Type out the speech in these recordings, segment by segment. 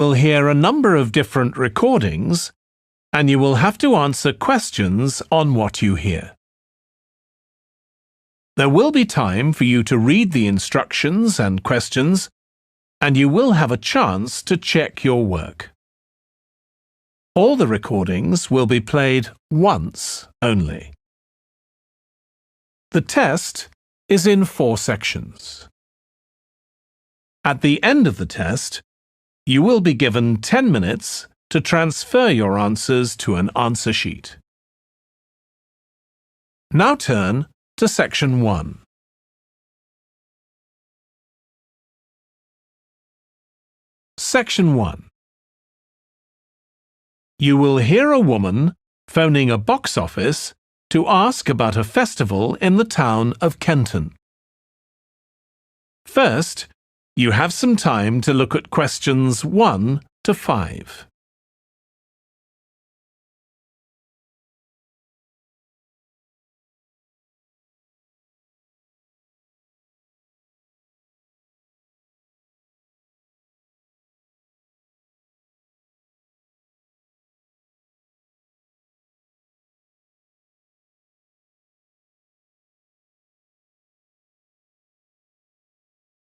will hear a number of different recordings, and you will have to answer questions on what you hear. There will be time for you to read the instructions and questions, and you will have a chance to check your work. All the recordings will be played once only. The test is in 4 sections. At the end of the test, you will be given 10 minutes to transfer your answers to an answer sheet. Now turn to Section 1. Section 1. You will hear a woman phoning a box office to ask about a festival in the town of Kenton. First, you have some time to look at questions 1 to 5.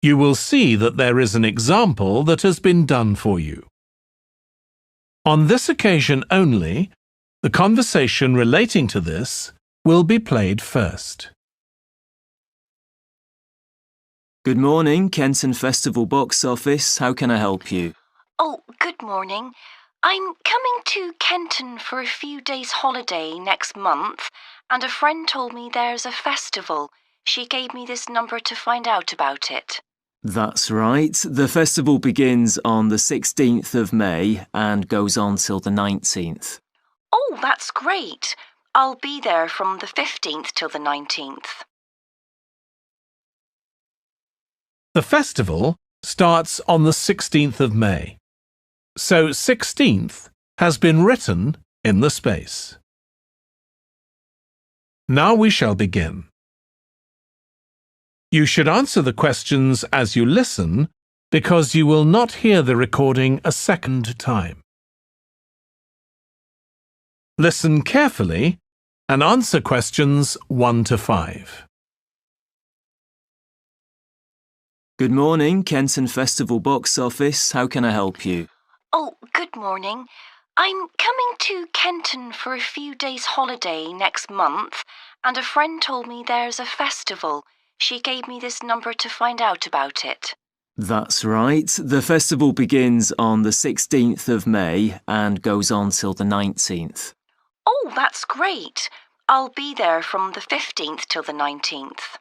You will see that there is an example that has been done for you. On this occasion only, the conversation relating to this will be played first. Good morning, Kenton Festival Box Office. How can I help you? Oh, good morning. I'm coming to Kenton for a few days holiday next month, and a friend told me there's a festival. She gave me this number to find out about it. That's right. The festival begins on the 16th of May and goes on till the 19th. Oh, that's great. I'll be there from the 15th till the 19th. The festival starts on the 16th of May, so 16th has been written in the space. Now we shall begin. You should answer the questions as you listen because you will not hear the recording a second time. Listen carefully and answer questions 1 to 5. Good morning, Kenton Festival Box Office. How can I help you? Oh, good morning. I'm coming to Kenton for a few days holiday next month, and a friend told me there's a festival. She gave me this number to find out about it. That's right. The festival begins on the 16th of May and goes on till the 19th. Oh, that's great. I'll be there from the 15th till the 19th.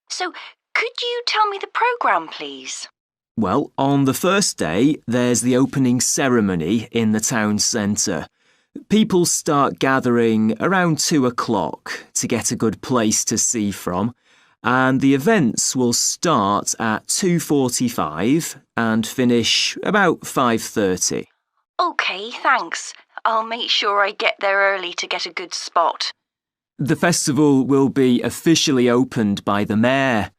So, could you tell me the programme, please? Well, on the first day, there's the opening ceremony in the town centre. People start gathering around 2 o'clock to get a good place to see from. And the events will start at 2:45 and finish about 5:30. OK, thanks. I'll make sure I get there early to get a good spot. The festival will be officially opened by the mayor.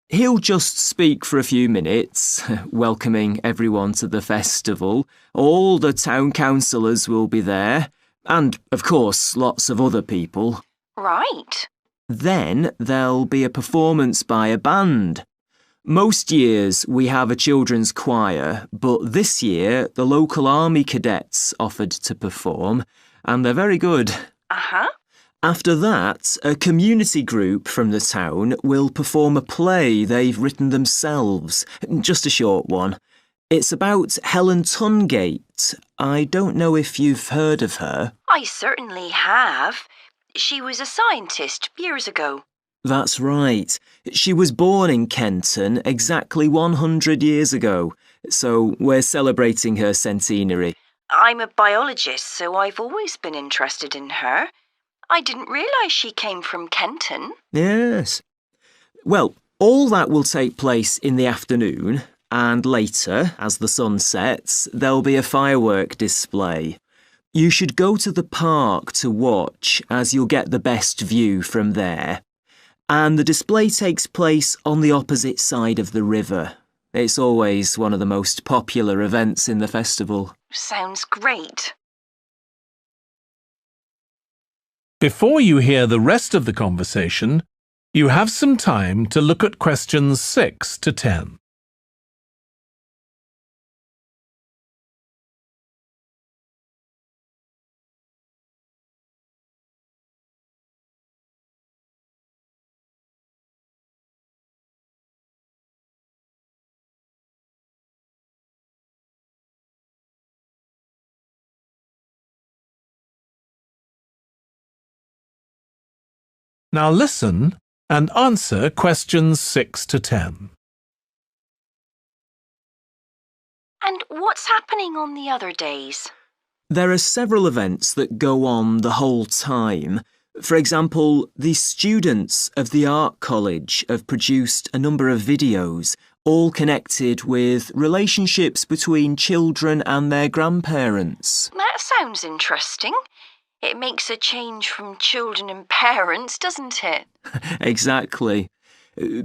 He'll just speak for a few minutes, welcoming everyone to the festival. All the town councillors will be there, and, of course, lots of other people. Right. Then there'll be a performance by a band. Most years we have a children's choir, but this year the local army cadets offered to perform, and they're very good. Uh-huh. After that, a community group from the town will perform a play they've written themselves, just a short one. It's about Helen Tungate. I don't know if you've heard of her. I certainly have. She was a scientist years ago. That's right. She was born in Kenton exactly 100 years ago, so we're celebrating her centenary. I'm a biologist, so I've always been interested in her. I didn't realise she came from Kenton. Yes. Well, all that will take place in the afternoon, and later, as the sun sets, there'll be a firework display. You should go to the park to watch, as you'll get the best view from there. And the display takes place on the opposite side of the river. It's always one of the most popular events in the festival. Sounds great. Before you hear the rest of the conversation, you have some time to look at questions 6 to 10. Now listen and answer questions 6 to 10. And what's happening on the other days? There are several events that go on the whole time. For example, the students of the art college have produced a number of videos, all connected with relationships between children and their grandparents. That sounds interesting. It makes a change from children and parents, doesn't it? Exactly.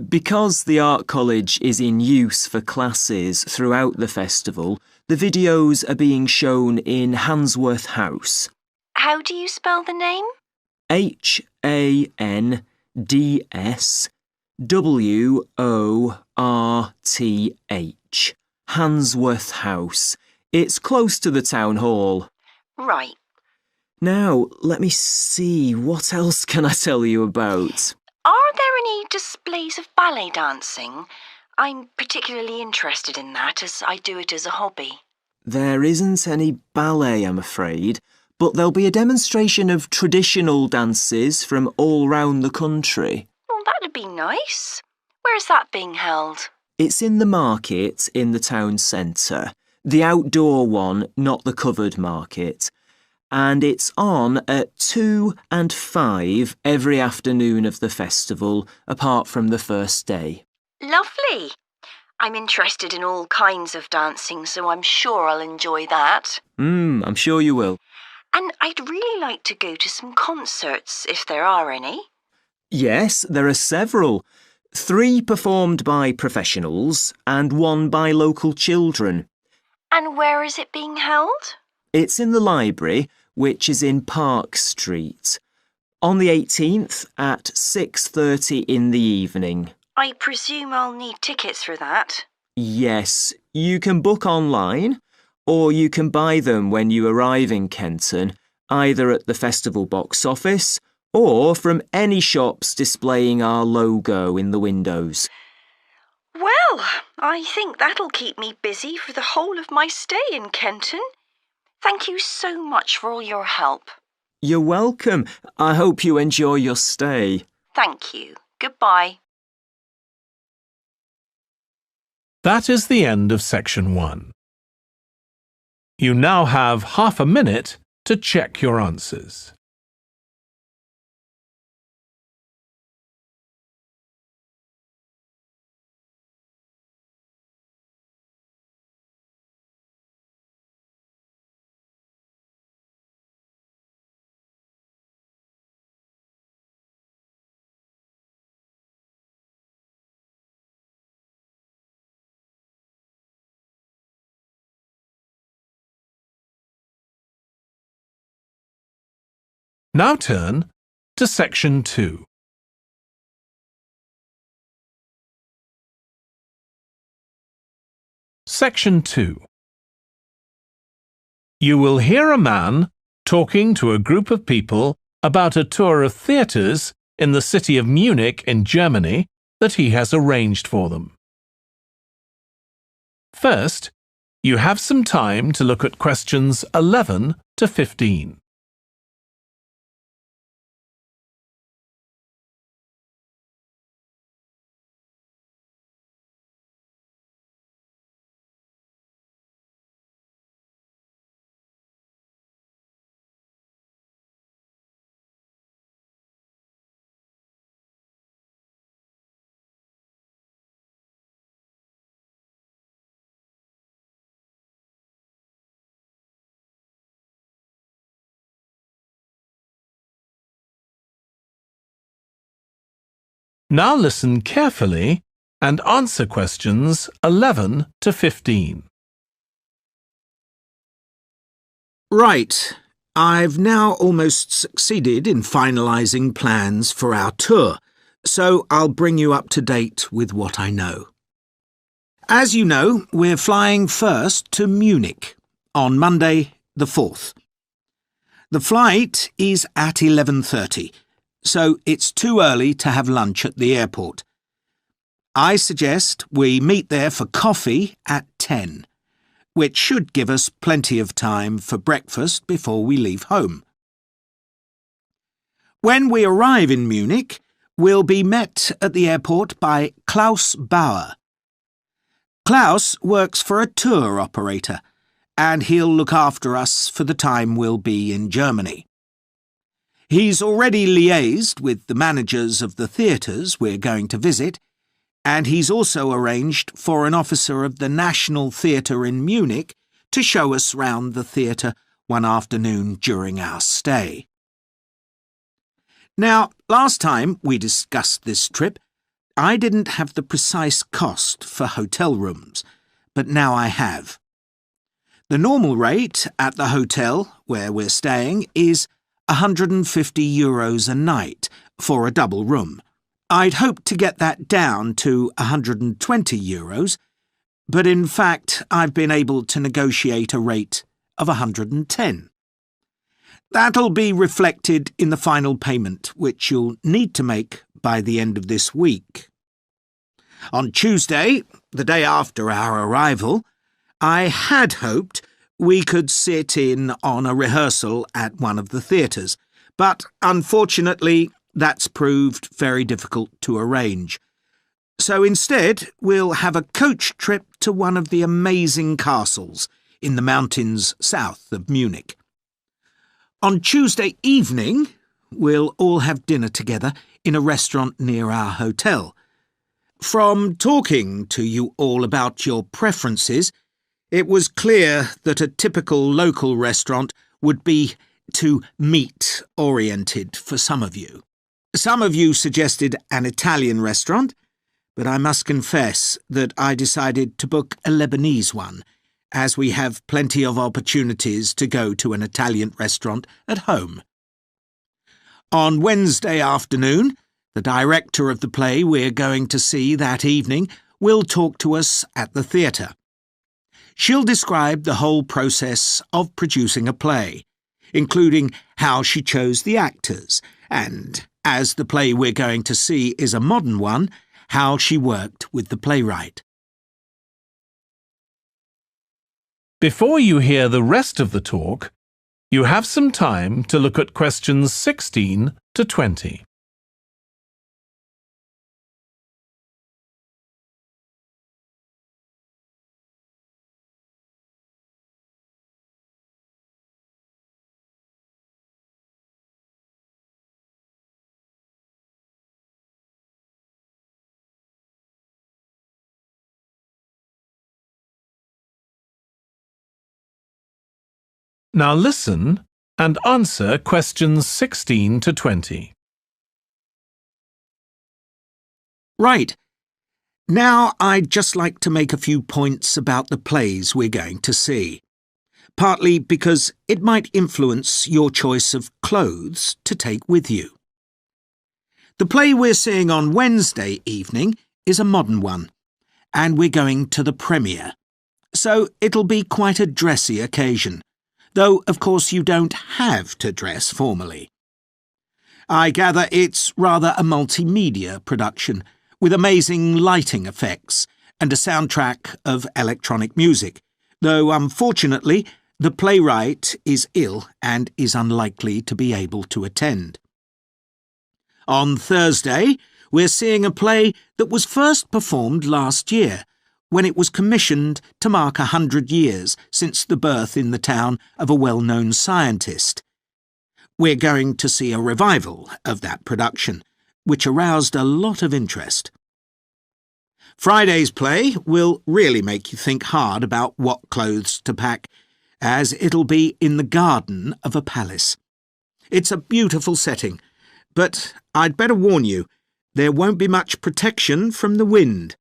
Because the art college is in use for classes throughout the festival, the videos are being shown in Handsworth House. How do you spell the name? Handsworth. Handsworth House. It's close to the town hall. Right. Now, let me see, what else can I tell you about? Are there any displays of ballet dancing? I'm particularly interested in that as I do it as a hobby. There isn't any ballet, I'm afraid, but there'll be a demonstration of traditional dances from all round the country. Well, that'd be nice. Where's that being held? It's in the market in the town centre, the outdoor one, not the covered market. And it's on at 2 and 5 every afternoon of the festival, apart from the first day. Lovely. I'm interested in all kinds of dancing, so I'm sure I'll enjoy that. I'm sure you will. And I'd really like to go to some concerts, if there are any. Yes, there are several. 3 performed by professionals and 1 by local children. And where is it being held? It's in the library, which is in Park Street, on the 18th at 6:30 in the evening. I presume I'll need tickets for that. Yes, you can book online, or you can buy them when you arrive in Kenton, either at the festival box office or from any shops displaying our logo in the windows. Well, I think that'll keep me busy for the whole of my stay in Kenton. Thank you so much for all your help. You're welcome. I hope you enjoy your stay. Thank you. Goodbye. That is the end of section 1. You now have half a minute to check your answers. Now turn to section 2. Section 2. You will hear a man talking to a group of people about a tour of theatres in the city of Munich in Germany that he has arranged for them. First, you have some time to look at questions 11 to 15. Now listen carefully and answer questions 11 to 15. Right. I've now almost succeeded in finalising plans for our tour, so I'll bring you up to date with what I know. As you know, we're flying first to Munich on Monday the 4th. The flight is at 11:30, so it's too early to have lunch at the airport. I suggest we meet there for coffee at 10, which should give us plenty of time for breakfast before we leave home. When we arrive in Munich, we'll be met at the airport by Klaus Bauer. Klaus works for a tour operator, and he'll look after us for the time we'll be in Germany. He's already liaised with the managers of the theatres we're going to visit, and he's also arranged for an officer of the National Theatre in Munich to show us round the theatre one afternoon during our stay. Now, last time we discussed this trip, I didn't have the precise cost for hotel rooms, but now I have. The normal rate at the hotel where we're staying is €150 a night for a double room. I'd hoped to get that down to €120, but in fact I've been able to negotiate a rate of 110. That'll be reflected in the final payment, which you'll need to make by the end of this week. On Tuesday, the day after our arrival, I had hoped we could sit in on a rehearsal at one of the theatres, but unfortunately that's proved very difficult to arrange. So instead, we'll have a coach trip to one of the amazing castles in the mountains south of Munich. On Tuesday evening, we'll all have dinner together in a restaurant near our hotel. From talking to you all about your preferences, it was clear that a typical local restaurant would be too meat-oriented for some of you. Some of you suggested an Italian restaurant, but I must confess that I decided to book a Lebanese one, as we have plenty of opportunities to go to an Italian restaurant at home. On Wednesday afternoon, the director of the play we're going to see that evening will talk to us at the theatre. She'll describe the whole process of producing a play, including how she chose the actors, and, as the play we're going to see is a modern one, how she worked with the playwright. Before you hear the rest of the talk, you have some time to look at questions 16 to 20. Now listen and answer questions 16 to 20. Right. Now I'd just like to make a few points about the plays we're going to see, partly because it might influence your choice of clothes to take with you. The play we're seeing on Wednesday evening is a modern one, and we're going to the premiere, so it'll be quite a dressy occasion, though of course you don't have to dress formally. I gather it's rather a multimedia production, with amazing lighting effects and a soundtrack of electronic music, though unfortunately the playwright is ill and is unlikely to be able to attend. On Thursday, we're seeing a play that was first performed last year, when it was commissioned to mark 100 years since the birth in the town of a well-known scientist. We're going to see a revival of that production, which aroused a lot of interest. Friday's play will really make you think hard about what clothes to pack, as it'll be in the garden of a palace. It's a beautiful setting, but I'd better warn you, there won't be much protection from the wind.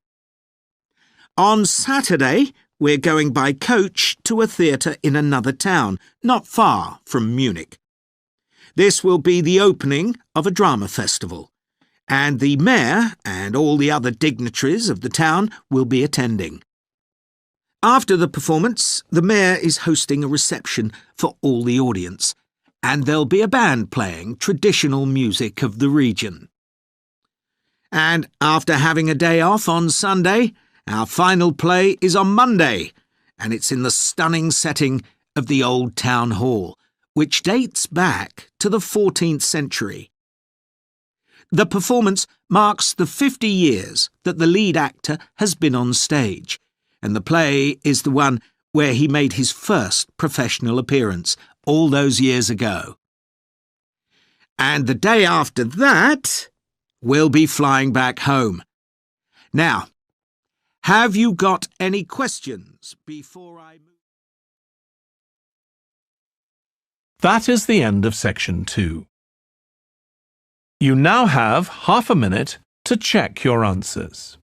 On Saturday, we're going by coach to a theatre in another town, not far from Munich. This will be the opening of a drama festival, and the mayor and all the other dignitaries of the town will be attending. After the performance, the mayor is hosting a reception for all the audience, and there'll be a band playing traditional music of the region. And after having a day off on Sunday, our final play is on Monday, and it's in the stunning setting of the old town hall, which dates back to the 14th century. The performance marks the 50 years that the lead actor has been on stage, and the play is the one where he made his first professional appearance all those years ago. And the day after that, we'll be flying back home. Now, have you got any questions before I move? That is the end of section 2. You now have half a minute to check your answers.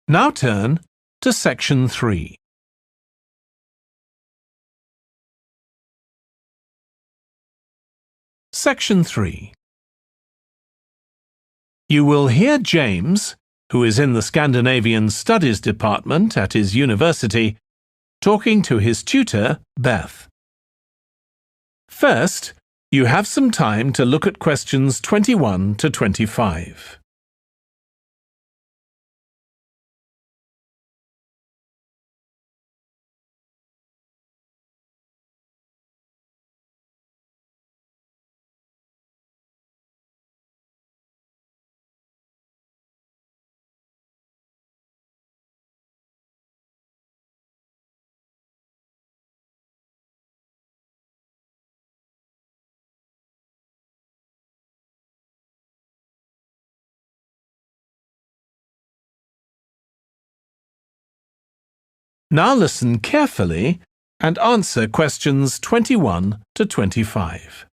Now turn to section 3. Section 3. You will hear James, who is in the Scandinavian Studies department at his university, talking to his tutor, Beth. First, you have some time to look at questions 21 to 25. Now listen carefully and answer questions 21 to 25.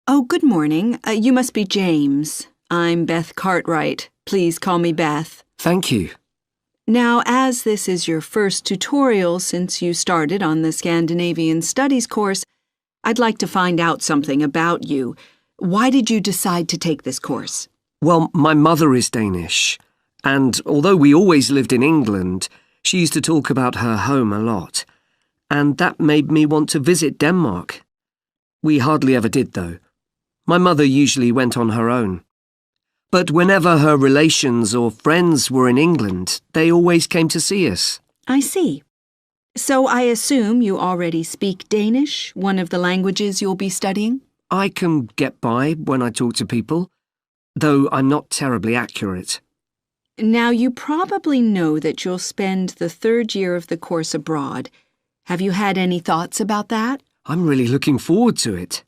Oh, good morning. You must be James. I'm Beth Cartwright. Please call me Beth. Thank you. Now, as this is your first tutorial since you started on the Scandinavian Studies course, I'd like to find out something about you. Why did you decide to take this course? Well, my mother is Danish, and although we always lived in England, she used to talk about her home a lot, and that made me want to visit Denmark. We hardly ever did, though. My mother usually went on her own. But whenever her relations or friends were in England, they always came to see us. I see. So I assume you already speak Danish, one of the languages you'll be studying? I can get by when I talk to people, though I'm not terribly accurate. Now, you probably know that you'll spend the third year of the course abroad. Have you had any thoughts about that? I'm really looking forward to it.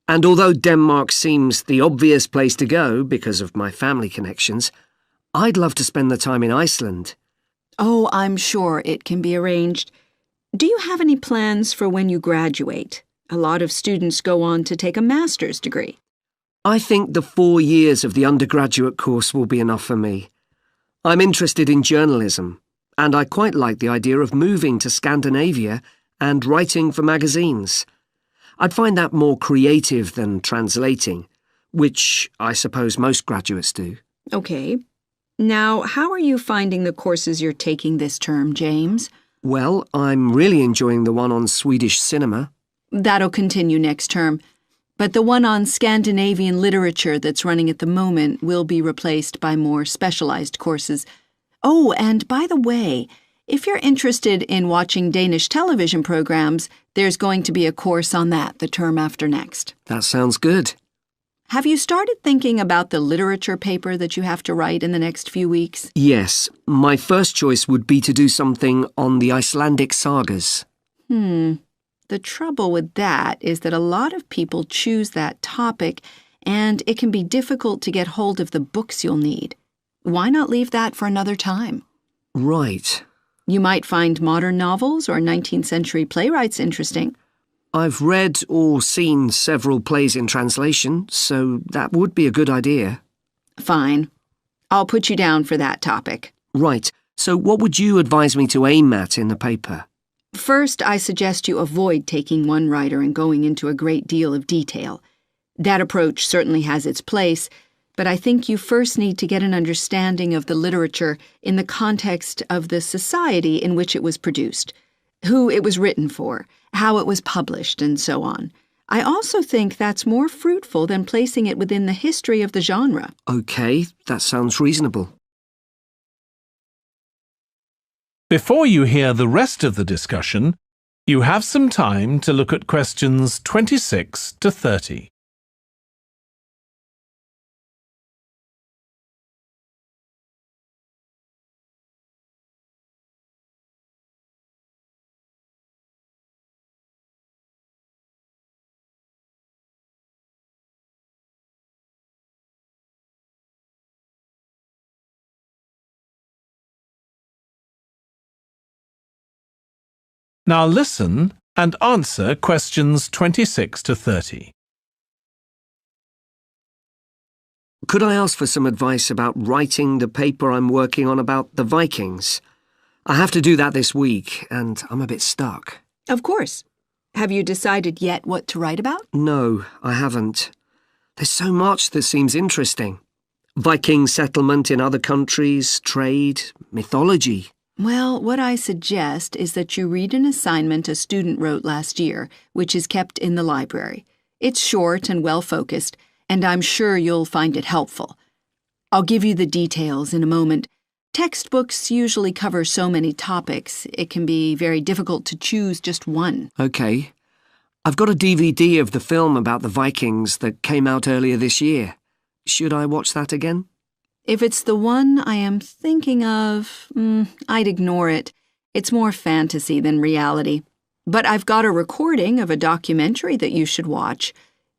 And although Denmark seems the obvious place to go because of my family connections, I'd love to spend the time in Iceland. Oh, I'm sure it can be arranged. Do you have any plans for when you graduate? A lot of students go on to take a master's degree. I think the 4 years of the undergraduate course will be enough for me. I'm interested in journalism, and I quite like the idea of moving to Scandinavia and writing for magazines. I'd find that more creative than translating, which I suppose most graduates do. Okay. Now, how are you finding the courses you're taking this term, James? Well, I'm really enjoying the one on Swedish cinema. That'll continue next term. But the one on Scandinavian literature that's running at the moment will be replaced by more specialized courses. Oh, and by the way, if you're interested in watching Danish television programs, there's going to be a course on that the term after next. That sounds good. Have you started thinking about the literature paper that you have to write in the next few weeks? Yes, my first choice would be to do something on the Icelandic sagas. The trouble with that is that a lot of people choose that topic, and it can be difficult to get hold of the books you'll need. Why not leave that for another time? Right. You might find modern novels or 19th century playwrights interesting. I've read or seen several plays in translation, so that would be a good idea. Fine. I'll put you down for that topic. Right, so what would you advise me to aim at in the paper? First, I suggest you avoid taking one writer and going into a great deal of detail. That approach certainly has its place, but I think you first need to get an understanding of the literature in the context of the society in which it was produced, who it was written for, how it was published, and so on. I also think that's more fruitful than placing it within the history of the genre. Okay, that sounds reasonable. Before you hear the rest of the discussion, you have some time to look at questions 26 to 30. Now listen and answer questions 26 to 30. Could I ask for some advice about writing the paper I'm working on about the Vikings? I have to do that this week, and I'm a bit stuck. Of course. Have you decided yet what to write about? No, I haven't. There's so much that seems interesting. Viking settlement in other countries, trade, mythology. Well, what I suggest is that you read an assignment a student wrote last year, which is kept in the library. It's short and well-focused, and I'm sure you'll find it helpful. I'll give you the details in a moment. Textbooks usually cover so many topics, it can be very difficult to choose just one. Okay. I've got a DVD of the film about the Vikings that came out earlier this year. Should I watch that again? If it's the one I am thinking of, I'd ignore it. It's more fantasy than reality. But I've got a recording of a documentary that you should watch.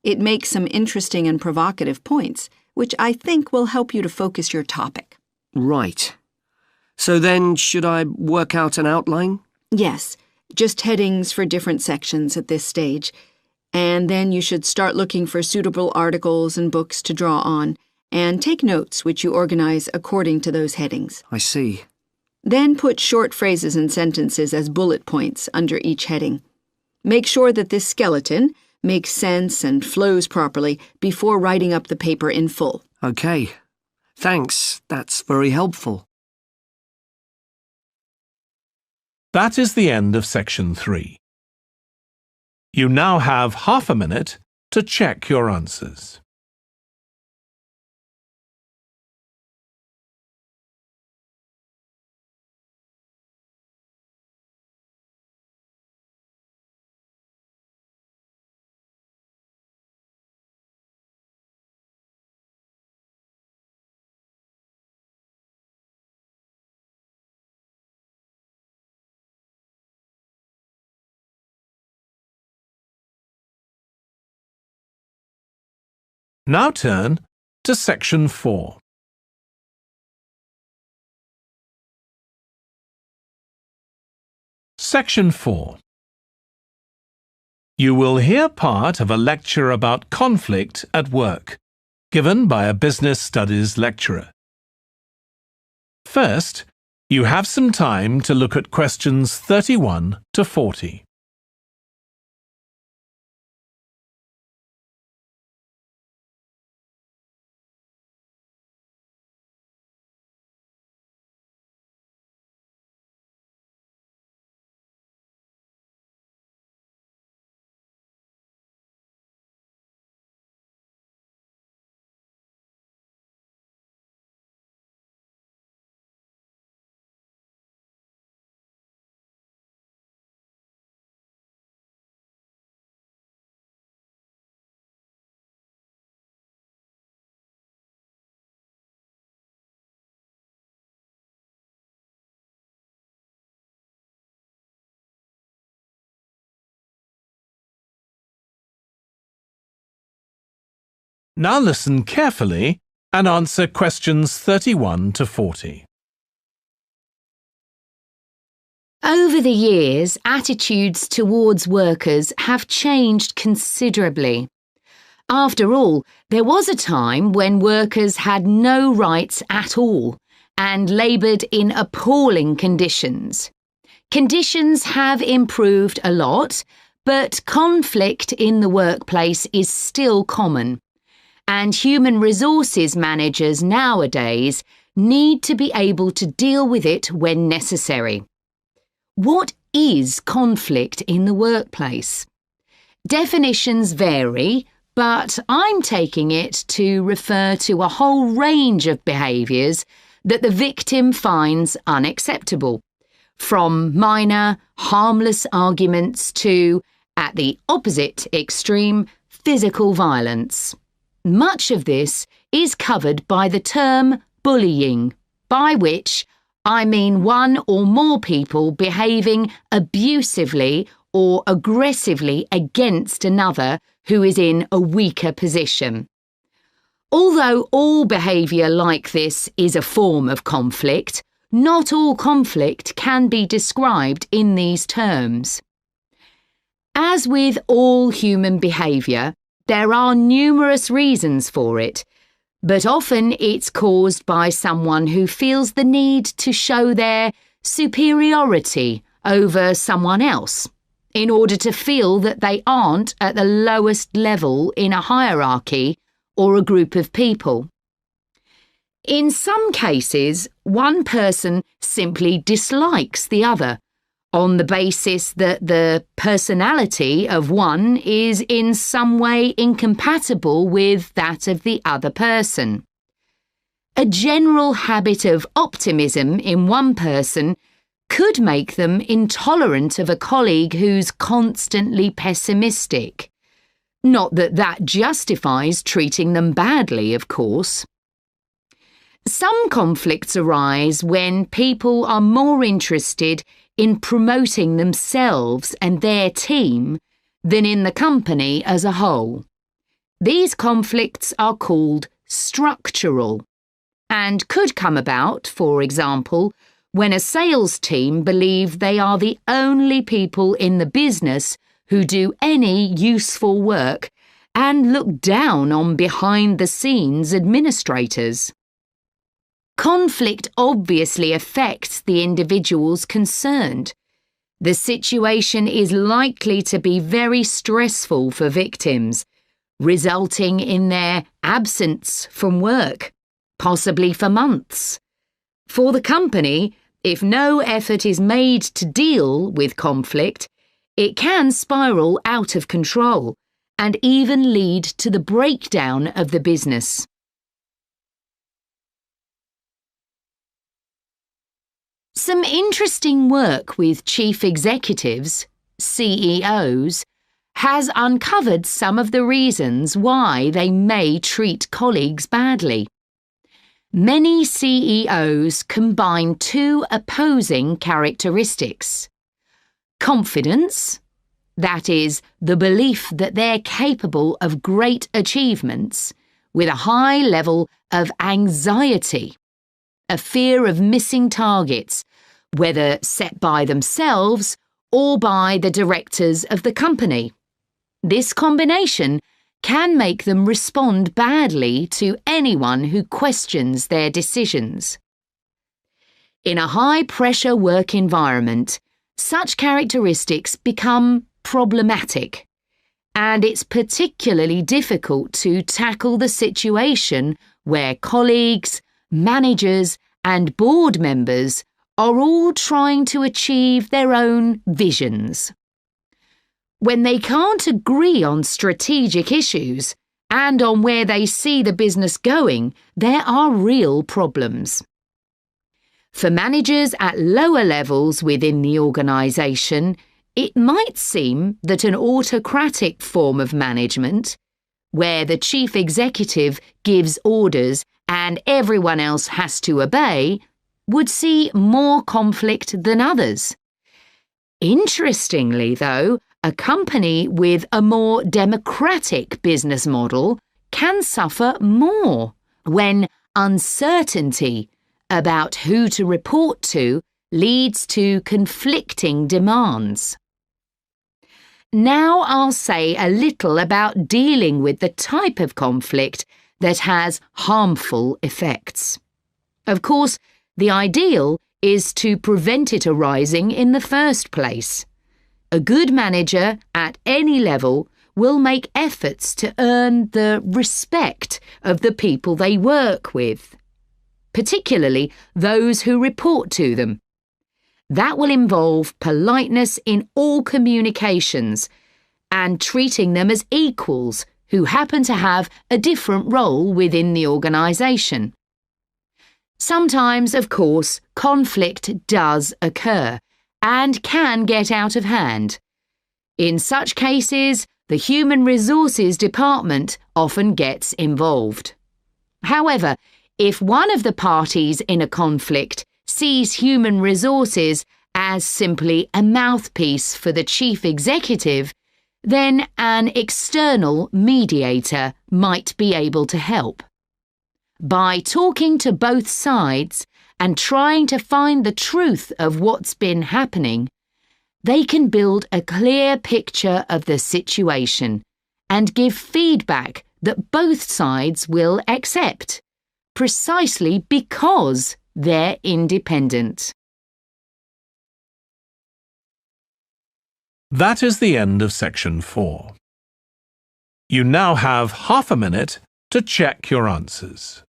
It makes some interesting and provocative points, which I think will help you to focus your topic. Right. So then, should I work out an outline? Yes, just headings for different sections at this stage. And then you should start looking for suitable articles and books to draw on, and take notes which you organize according to those headings. I see. Then put short phrases and sentences as bullet points under each heading. Make sure that this skeleton makes sense and flows properly before writing up the paper in full. Okay. Thanks, that's very helpful. That is the end of section 3. You now have half a minute to check your answers. Now turn to section 4. Section 4. You will hear part of a lecture about conflict at work, given by a business studies lecturer. First, you have some time to look at questions 31 to 40. Now listen carefully and answer questions 31 to 40. Over the years, attitudes towards workers have changed considerably. After all, there was a time when workers had no rights at all and laboured in appalling conditions. Conditions have improved a lot, but conflict in the workplace is still common, and human resources managers nowadays need to be able to deal with it when necessary. What is conflict in the workplace? Definitions vary, but I'm taking it to refer to a whole range of behaviours that the victim finds unacceptable, from minor, harmless arguments to, at the opposite extreme, physical violence. Much of this is covered by the term bullying, by which I mean one or more people behaving abusively or aggressively against another who is in a weaker position. Although all behaviour like this is a form of conflict, not all conflict can be described in these terms. As with all human behaviour, there are numerous reasons for it, but often it's caused by someone who feels the need to show their superiority over someone else in order to feel that they aren't at the lowest level in a hierarchy or a group of people. In some cases, one person simply dislikes the other on the basis that the personality of one is in some way incompatible with that of the other person. A general habit of optimism in one person could make them intolerant of a colleague who's constantly pessimistic. Not that that justifies treating them badly, of course. Some conflicts arise when people are more interested in promoting themselves and their team than in the company as a whole. These conflicts are called structural and could come about, for example, when a sales team believe they are the only people in the business who do any useful work and look down on behind-the-scenes administrators. Conflict obviously affects the individuals concerned. The situation is likely to be very stressful for victims, resulting in their absence from work, possibly for months. For the company, if no effort is made to deal with conflict, it can spiral out of control and even lead to the breakdown of the business. Some interesting work with chief executives, CEOs, has uncovered some of the reasons why they may treat colleagues badly. Many CEOs combine two opposing characteristics: confidence, that is, the belief that they're capable of great achievements, with a high level of anxiety, a fear of missing targets, whether set by themselves or by the directors of the company. This combination can make them respond badly to anyone who questions their decisions. In a high-pressure work environment, such characteristics become problematic, and it's particularly difficult to tackle the situation where colleagues, managers and board members are all trying to achieve their own visions. When they can't agree on strategic issues and on where they see the business going, there are real problems. For managers at lower levels within the organisation, it might seem that an autocratic form of management, where the chief executive gives orders and everyone else has to obey, would see more conflict than others. Interestingly, though, a company with a more democratic business model, can suffer more when uncertainty about who to report to leads to conflicting demands. Now I'll say a little about dealing with the type of conflict that has harmful effects. Of course, the ideal is to prevent it arising in the first place. A good manager at any level will make efforts to earn the respect of the people they work with, particularly those who report to them. That will involve politeness in all communications and treating them as equals who happen to have a different role within the organisation. Sometimes, of course, conflict does occur and can get out of hand. In such cases, the Human Resources Department often gets involved. However, if one of the parties in a conflict sees human resources as simply a mouthpiece for the chief executive, then an external mediator might be able to help. By talking to both sides and trying to find the truth of what's been happening, they can build a clear picture of the situation and give feedback that both sides will accept, precisely because they're independent. That is the end of section 4. You now have half a minute to check your answers.